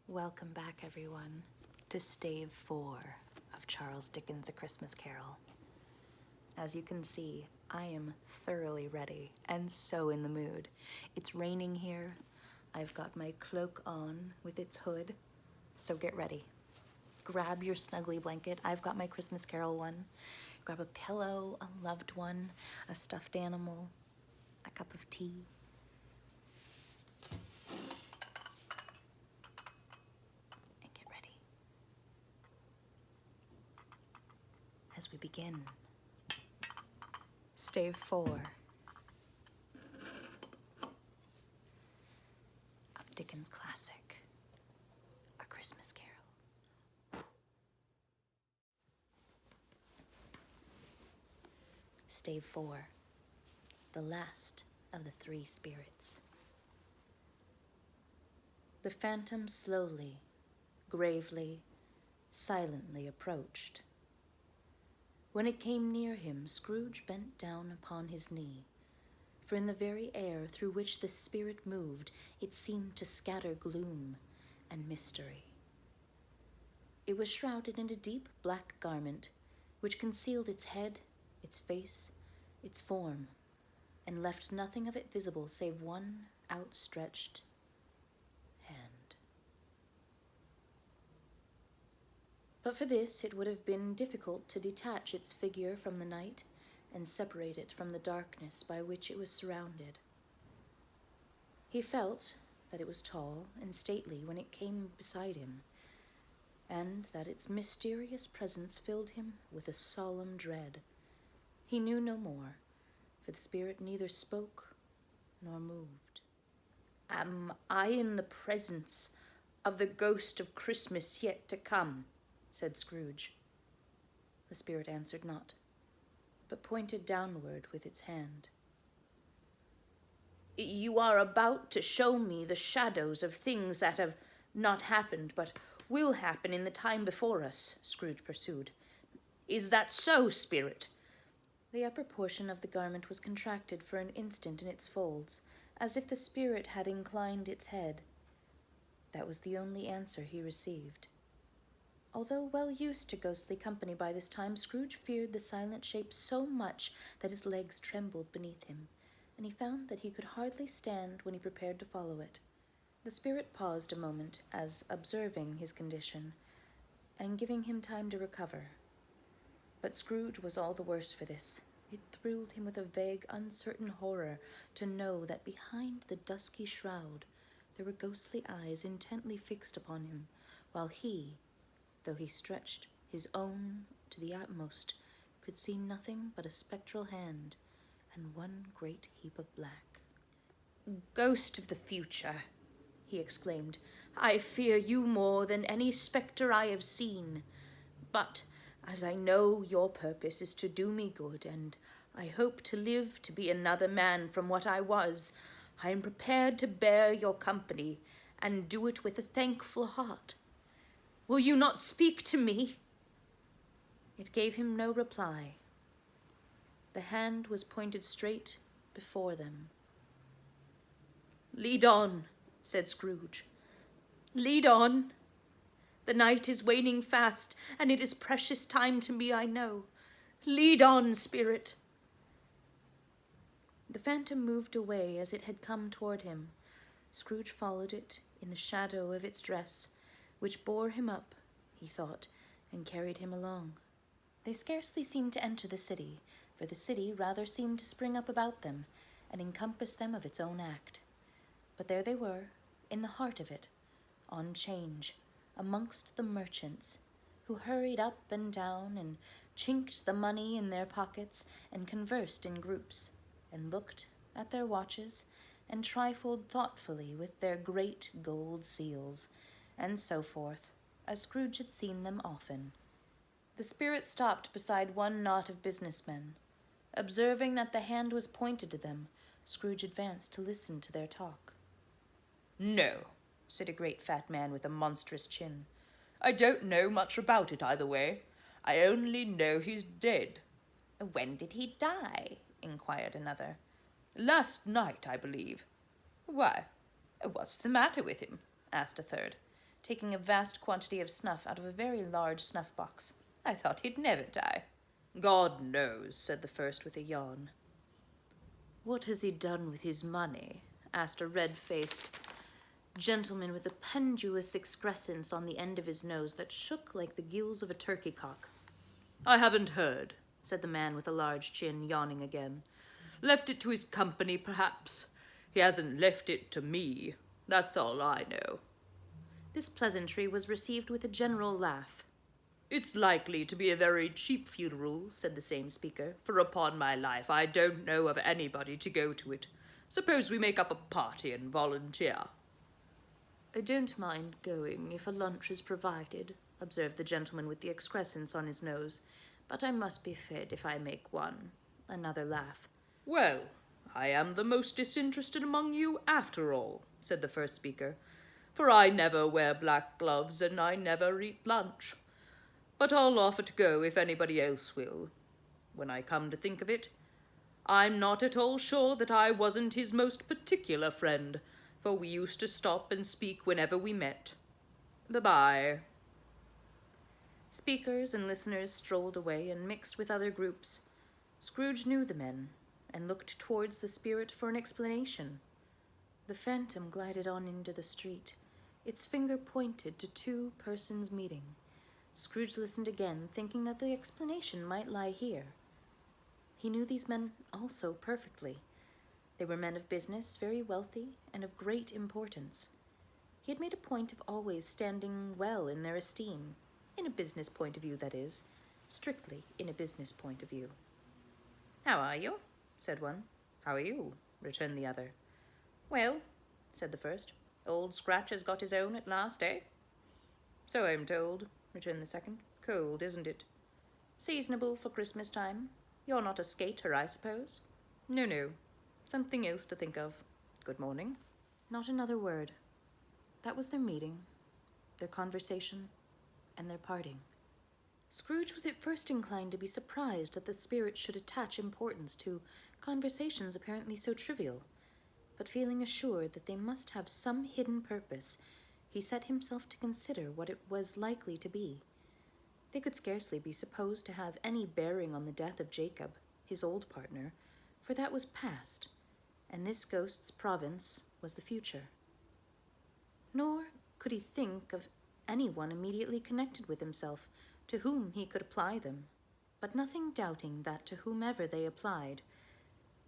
Welcome back, everyone, to Stave 4 of Charles Dickens' A Christmas Carol. As you can see, I am thoroughly ready and so in the mood. It's raining here. I've got my cloak on with its hood, so get ready. Grab your snuggly blanket. I've got my Christmas Carol one. Grab a pillow, a loved one, a stuffed animal, a cup of tea. And get ready. As we begin, Stave 4 of Dickens' classic, A Christmas Carol. Stave 4, the last of the three spirits. The phantom slowly, gravely, silently approached. When it came near him, Scrooge bent down upon his knee, for in the very air through which the spirit moved, it seemed to scatter gloom and mystery. It was shrouded in a deep black garment, which concealed its head, its face, its form, and left nothing of it visible save one outstretched hand. But for this, it would have been difficult to detach its figure from the night and separate it from the darkness by which it was surrounded. He felt that it was tall and stately when it came beside him, and that its mysterious presence filled him with a solemn dread. He knew no more, for the spirit neither spoke nor moved. "Am I in the presence of the ghost of Christmas yet to come?" said Scrooge. The spirit answered not, but pointed downward with its hand. "You are about to show me the shadows of things that have not happened, but will happen in the time before us," Scrooge pursued. "Is that so, spirit?" The upper portion of the garment was contracted for an instant in its folds, as if the spirit had inclined its head. That was the only answer he received. Although well used to ghostly company by this time, Scrooge feared the silent shape so much that his legs trembled beneath him, and he found that he could hardly stand when he prepared to follow it. The spirit paused a moment, as observing his condition, and giving him time to recover. But Scrooge was all the worse for this. It thrilled him with a vague, uncertain horror to know that behind the dusky shroud there were ghostly eyes intently fixed upon him, while he, though he stretched his own to the utmost, could see nothing but a spectral hand and one great heap of black. "Ghost of the future," he exclaimed, "I fear you more than any spectre I have seen. But as I know your purpose is to do me good, and I hope to live to be another man from what I was, I am prepared to bear your company and do it with a thankful heart. Will you not speak to me?" It gave him no reply. The hand was pointed straight before them. "Lead on," said Scrooge. "Lead on. The night is waning fast, and it is precious time to me, I know. Lead on, spirit." The phantom moved away as it had come toward him. Scrooge followed it in the shadow of its dress, which bore him up, he thought, and carried him along. They scarcely seemed to enter the city, for the city rather seemed to spring up about them and encompass them of its own act. But there they were, in the heart of it, on 'Change, amongst the merchants, who hurried up and down and chinked the money in their pockets and conversed in groups, and looked at their watches and trifled thoughtfully with their great gold seals, and so forth, as Scrooge had seen them often. The spirit stopped beside one knot of businessmen. Observing that the hand was pointed to them, Scrooge advanced to listen to their talk. "No," said a great fat man with a monstrous chin. "I don't know much about it either way. I only know he's dead." "When did he die?" inquired another. "Last night, I believe." "Why, what's the matter with him?" asked a third. taking a vast quantity of snuff out of a very large snuff-box. "I thought he'd never die." "God knows," said the first with a yawn. "What has he done with his money?" asked a red-faced gentleman with a pendulous excrescence on the end of his nose that shook like the gills of a turkey-cock. "I haven't heard," said the man with a large chin, yawning again. "Left it to his company, perhaps. He hasn't left it to me. That's all I know." This pleasantry was received with a general laugh. "It's likely to be a very cheap funeral," said the same speaker, "for upon my life I don't know of anybody to go to it. Suppose we make up a party and volunteer." "I don't mind going if a lunch is provided," observed the gentleman with the excrescence on his nose, "but I must be fed if I make one." Another laugh. "Well, I am the most disinterested among you, after all," said the first speaker, "for I never wear black gloves and I never eat lunch. But I'll offer to go if anybody else will. When I come to think of it, I'm not at all sure that I wasn't his most particular friend, for we used to stop and speak whenever we met. Bye-bye." Speakers and listeners strolled away and mixed with other groups. Scrooge knew the men, and looked towards the spirit for an explanation. The phantom glided on into the street. Its finger pointed to two persons meeting. Scrooge listened again, thinking that the explanation might lie here. He knew these men also perfectly. They were men of business, very wealthy, and of great importance. He had made a point of always standing well in their esteem, in a business point of view, that is, strictly in a business point of view. "How are you?" said one. "How are you?" returned the other. "Well," said the first, "Old Scratch has got his own at last, eh?" "So I'm told," returned the second. "Cold, isn't it?" "Seasonable for Christmas time. You're not a skater, I suppose?" No. Something else to think of. Good morning." Not another word. That was their meeting, their conversation, and their parting. Scrooge was at first inclined to be surprised that the spirit should attach importance to conversations apparently so trivial, but feeling assured that they must have some hidden purpose, he set himself to consider what it was likely to be. They could scarcely be supposed to have any bearing on the death of Jacob, his old partner, for that was past, and this ghost's province was the future. Nor could he think of anyone immediately connected with himself to whom he could apply them, but nothing doubting that to whomever they applied,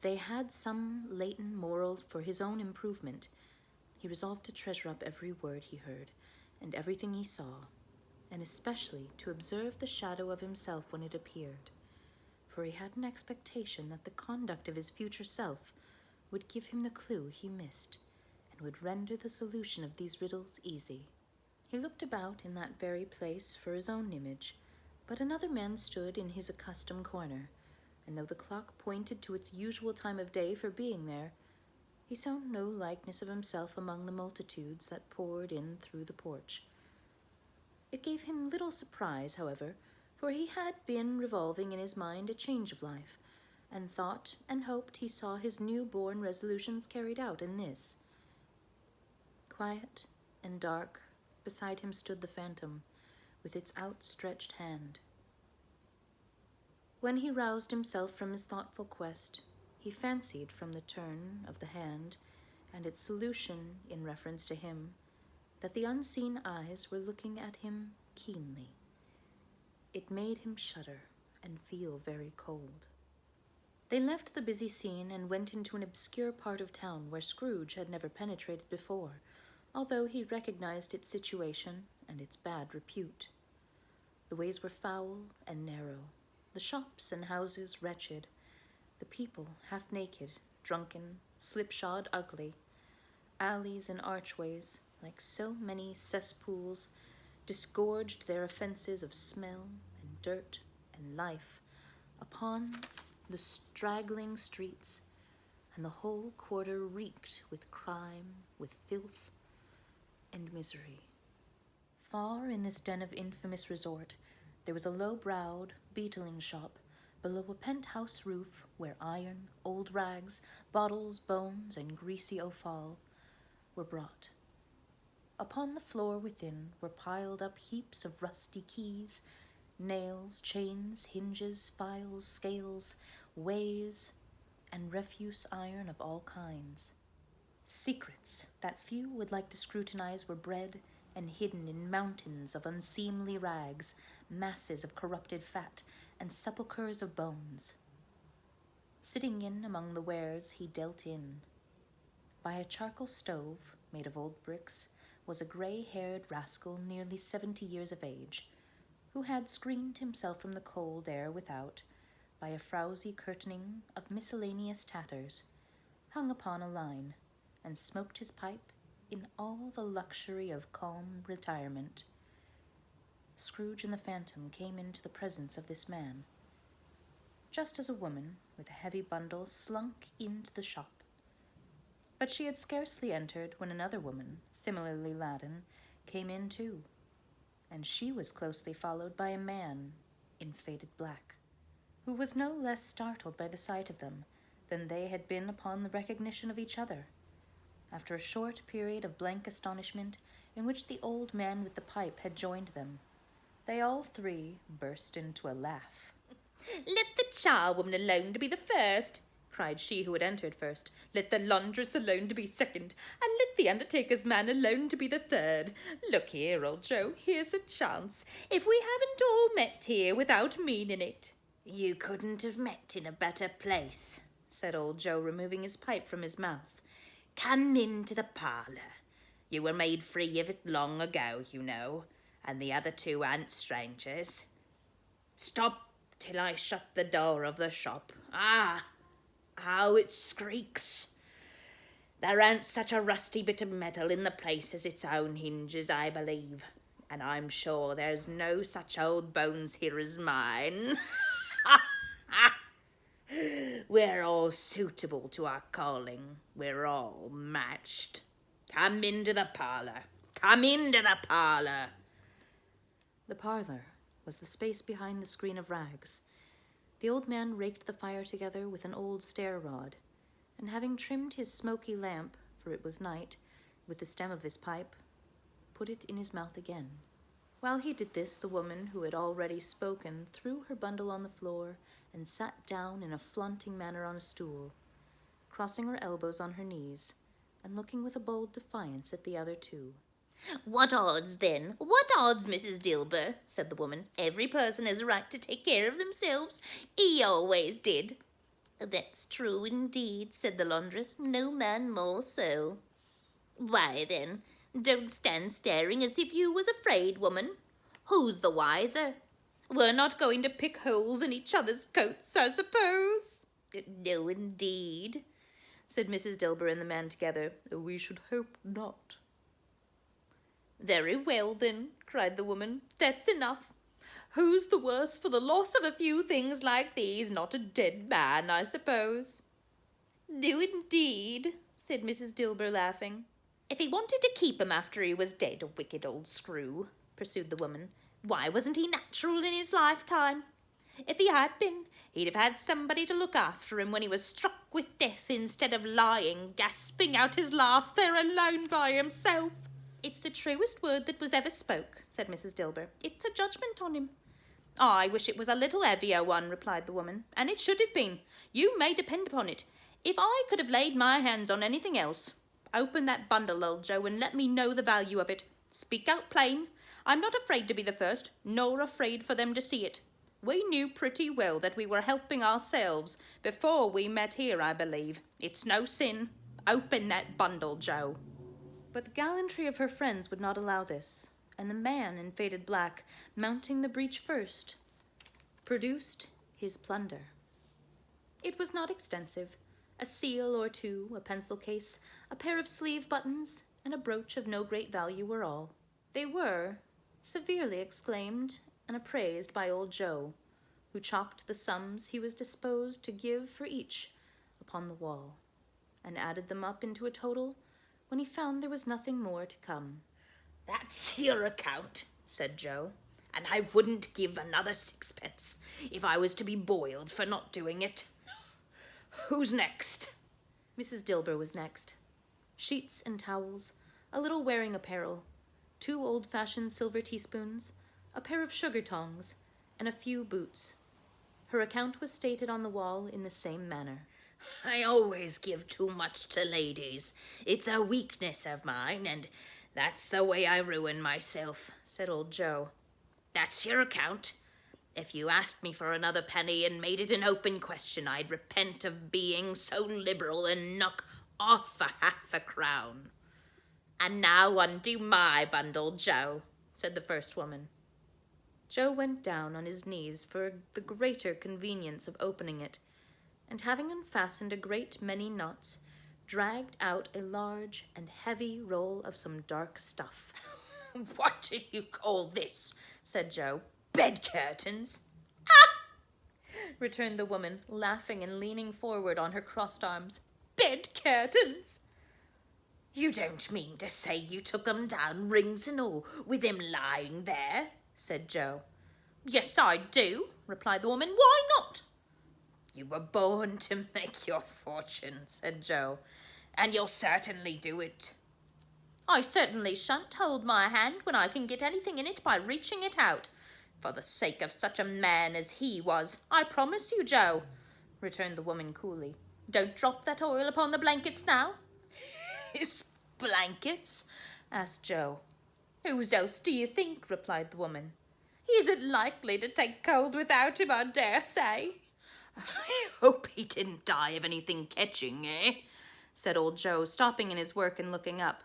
they had some latent moral for his own improvement, he resolved to treasure up every word he heard, and everything he saw, and especially to observe the shadow of himself when it appeared, for he had an expectation that the conduct of his future self would give him the clue he missed, and would render the solution of these riddles easy. He looked about in that very place for his own image, but another man stood in his accustomed corner, and though the clock pointed to its usual time of day for being there, he saw no likeness of himself among the multitudes that poured in through the porch. It gave him little surprise, however, for he had been revolving in his mind a change of life, and thought and hoped he saw his new-born resolutions carried out in this. Quiet and dark, beside him stood the phantom, with its outstretched hand. When he roused himself from his thoughtful quest, he fancied from the turn of the hand and its solution in reference to him that the unseen eyes were looking at him keenly. It made him shudder and feel very cold. They left the busy scene and went into an obscure part of town where Scrooge had never penetrated before, although he recognized its situation and its bad repute. The ways were foul and narrow, the shops and houses wretched, the people half-naked, drunken, slipshod, ugly. Alleys and archways, like so many cesspools, disgorged their offences of smell and dirt and life upon the straggling streets, and the whole quarter reeked with crime, with filth, and misery. Far in this den of infamous resort, there was a low-browed beetling shop below a penthouse roof where iron, old rags, bottles, bones, and greasy offal were brought. Upon the floor within were piled up heaps of rusty keys, nails, chains, hinges, files, scales, weighs, and refuse iron of all kinds. Secrets that few would like to scrutinize were bred and hidden in mountains of unseemly rags, masses of corrupted fat, and sepulchres of bones. Sitting in among the wares he dealt in. By a charcoal stove, made of old bricks, was a grey-haired rascal nearly 70 years of age, who had screened himself from the cold air without by a frowsy curtaining of miscellaneous tatters, hung upon a line, and smoked his pipe in all the luxury of calm retirement. Scrooge and the Phantom came into the presence of this man, just as a woman with a heavy bundle slunk into the shop. But she had scarcely entered when another woman, similarly laden, came in too, and she was closely followed by a man in faded black, who was no less startled by the sight of them than they had been upon the recognition of each other. After a short period of blank astonishment in which the old man with the pipe had joined them, they all three burst into a laugh. "Let the charwoman alone to be the first," cried she who had entered first. "Let the laundress alone to be second, and let the undertaker's man alone to be the third. Look here, old Joe, here's a chance. If we haven't all met here without meaning it." "You couldn't have met in a better place," said old Joe, removing his pipe from his mouth. "Come into the parlour. You were made free of it long ago, you know, and the other two aren't strangers. Stop till I shut the door of the shop. Ah, how it squeaks! There ain't such a rusty bit of metal in the place as its own hinges, I believe, and I'm sure there's no such old bones here as mine. We're all suitable to our calling. We're all matched. Come into the parlour. Come into the parlour." The parlour was the space behind the screen of rags. The old man raked the fire together with an old stair-rod, and having trimmed his smoky lamp, for it was night, with the stem of his pipe, put it in his mouth again. While he did this, the woman who had already spoken threw her bundle on the floor and sat down in a flaunting manner on a stool, crossing her elbows on her knees, and looking with a bold defiance at the other two. "What odds, then? What odds, Mrs. Dilber?" said the woman. "Every person has a right to take care of themselves. He always did." "That's true indeed," said the laundress. "No man more so." "Why, then, don't stand staring as if you was afraid, woman. Who's the wiser? We're not going to pick holes in each other's coats, I suppose?" "No, indeed," said Mrs. Dilber and the man together. "We should hope not." "Very well, then," cried the woman. "That's enough. Who's the worse for the loss of a few things like these? Not a dead man, I suppose." "No, indeed," said Mrs. Dilber, laughing. "If he wanted to keep him after he was dead, a wicked old screw," pursued the woman, "why wasn't he natural in his lifetime? If he had been, he'd have had somebody to look after him when he was struck with death instead of lying, gasping out his last there alone by himself." "It's the truest word that was ever spoke," said Mrs. Dilber. "It's a judgment on him." "I wish it was a little heavier one," replied the woman, "and it should have been. You may depend upon it. If I could have laid my hands on anything else. Open that bundle, old Joe, and let me know the value of it. Speak out plain. I'm not afraid to be the first, nor afraid for them to see it. We knew pretty well that we were helping ourselves before we met here, I believe. It's no sin. Open that bundle, Joe." But the gallantry of her friends would not allow this, and the man in faded black, mounting the breach first, produced his plunder. It was not extensive. A seal or two, a pencil case, a pair of sleeve buttons, and a brooch of no great value were all. They were severely exclaimed and appraised by old Joe, who chalked the sums he was disposed to give for each upon the wall, and added them up into a total when he found there was nothing more to come. "That's your account," said Joe, "and I wouldn't give another sixpence if I was to be boiled for not doing it. Who's next?" Mrs. Dilber was next. Sheets and towels, a little wearing apparel, 2 old-fashioned silver teaspoons, a pair of sugar tongs, and a few boots. Her account was stated on the wall in the same manner. I always give too much to ladies. It's a weakness of mine, and that's the way I ruin myself, said old Joe. That's your account. If you asked me for another penny and made it an open question, I'd repent of being so liberal and knock off a half a crown. And now undo my bundle, Joe, said the first woman. Joe went down on his knees for the greater convenience of opening it, and having unfastened a great many knots, dragged out a large and heavy roll of some dark stuff. What do you call this? Said Joe. Bed curtains? Ah! Returned the woman, laughing and leaning forward on her crossed arms. Bed curtains? You don't mean to say you took 'em down, rings and all, with him lying there? Said Joe. Yes, I do, replied the woman. Why not? You were born to make your fortune, said Joe, and you'll certainly do it. I certainly shan't hold my hand when I can get anything in it by reaching it out, for the sake of such a man as he was, I promise you, Joe, returned the woman coolly. Don't drop that oil upon the blankets now. His blankets? Asked Joe. Whose else do you think? Replied the woman. He isn't likely to take cold without him, I dare say. I hope he didn't die of anything catching, eh? Said old Joe, stopping in his work and looking up.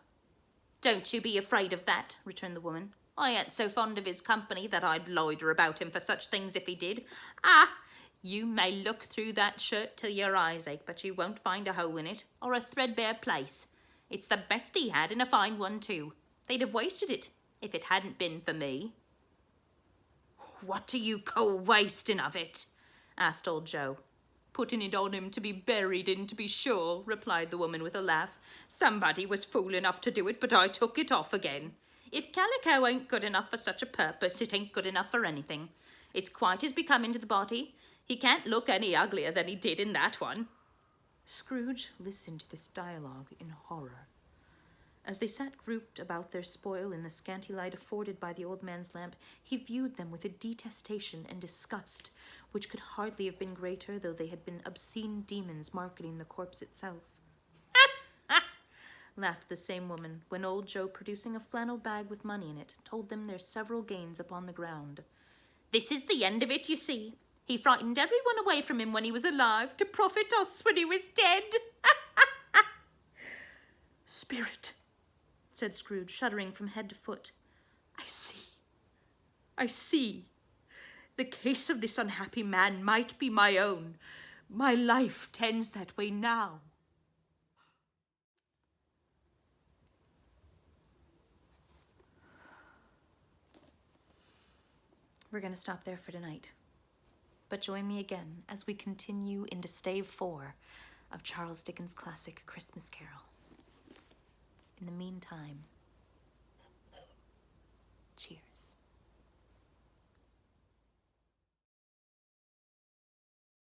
Don't you be afraid of that, returned the woman. I ain't so fond of his company that I'd loiter about him for such things if he did. Ah, you may look through that shirt till your eyes ache, but you won't find a hole in it, or a threadbare place. It's the best he had, and a fine one too. They'd have wasted it, if it hadn't been for me. What do you call wasting of it? Asked old Joe. Putting it on him to be buried in, to be sure, replied the woman with a laugh. Somebody was fool enough to do it, but I took it off again. If calico ain't good enough for such a purpose, it ain't good enough for anything. It's quite as becoming to the body. He can't look any uglier than he did in that one. Scrooge listened to this dialogue in horror. As they sat grouped about their spoil in the scanty light afforded by the old man's lamp, he viewed them with a detestation and disgust which could hardly have been greater though they had been obscene demons marketing the corpse itself. Laughed the same woman, when old Joe, producing a flannel bag with money in it, told them their several gains upon the ground. This is the end of it, you see. He frightened everyone away from him when he was alive, to profit us when he was dead. Spirit, said Scrooge, shuddering from head to foot. I see. The case of this unhappy man might be my own. My life tends that way now. We're going to stop there for tonight. But join me again as we continue into Stave 4 of Charles Dickens' classic Christmas Carol. In the meantime, cheers.